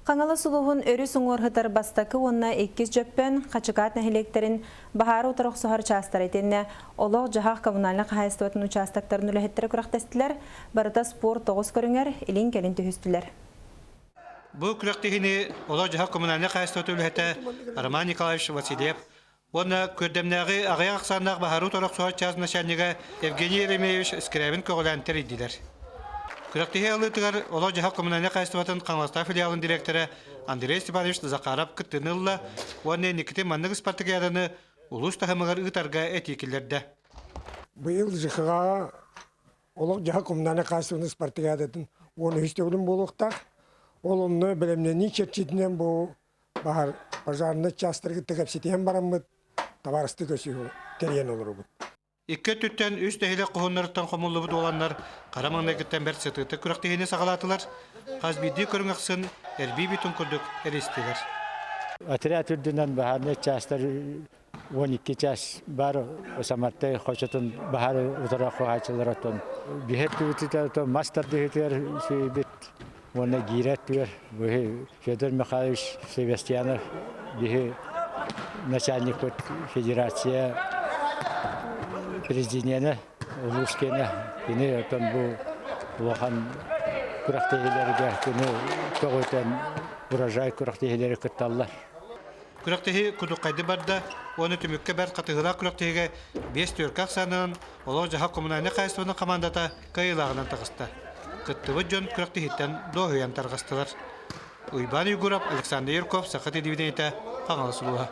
Қаңалы сұлуғын өрі сұңғырғытар бастақы онына 2 жөппен қачықат нәхелектерін бағары ұтырық сұхар частар етенне олық жағақ коммуналық қайыстуатын участактарын үліхеттері күрақтестілер, барыта спорт 9 көріңер, илин келін түхістілер. Бұл күрақтығыны олық жағақ коммуналық қайыстуаты үліхетті Роман Николаевич Васильев, оны көрдемнәғы ағай ақсаннақ бағары ұтырық сұхар час начальнигі Евгений Еремеевич Скрябин көғіләнтер еділер. Күрәктеге алытығар олар жағақ коммунальный қайыстыватын Қаңласта филиалын директоры Андрей Степанович Закарап күттінілі, оны Никиты Маннығы спартакиаданы ұлыс тахымығар ұтарға әтекелерді. Бұл жықыға олар жағақ коммунальный қайыстыватын спартакиадатын оны үстеудің болуқтақ, олымны білімнені черчетінен бұл бағар пожарны частырғы тігіпсетен барамыд, таварысты көсі керен олар бұд. Икке түттен үз тәхилек құхынларыттан қомулы бұд оланлар қарамаңдай күттен бәрт сетіғті күрақтығыны сағалатылар, қазбейді көрің ақсын әрбей бітін күрдік әрестелер. Отряд үрдінен бағарны частар 12 час бар осаматтай қошатын бағары ұтыра қоғачылар отын. Бігет күтітер, мастер дегетер сөйбет, оны гейрет бер. Федор Михайлович Севастьянов, начальник федерация, президенті Улускені күні өтін бұл оған күрақтегелерге күні көғөтен урожай күрақтегелері күтталар. Күрақтеге күдіқайды барды, оны түмікке бәр қатығыла күрақтеге 5 түркақ санын олар жағақ коммунальный қайыстығының командата қайылағынан тағысты. Күттіві жон күрақтегеттен доғыян тарғастылар. Уйбан Югуров, Александр Юрков, Сақат Едивиденеті, Қаңалы Сұлуға.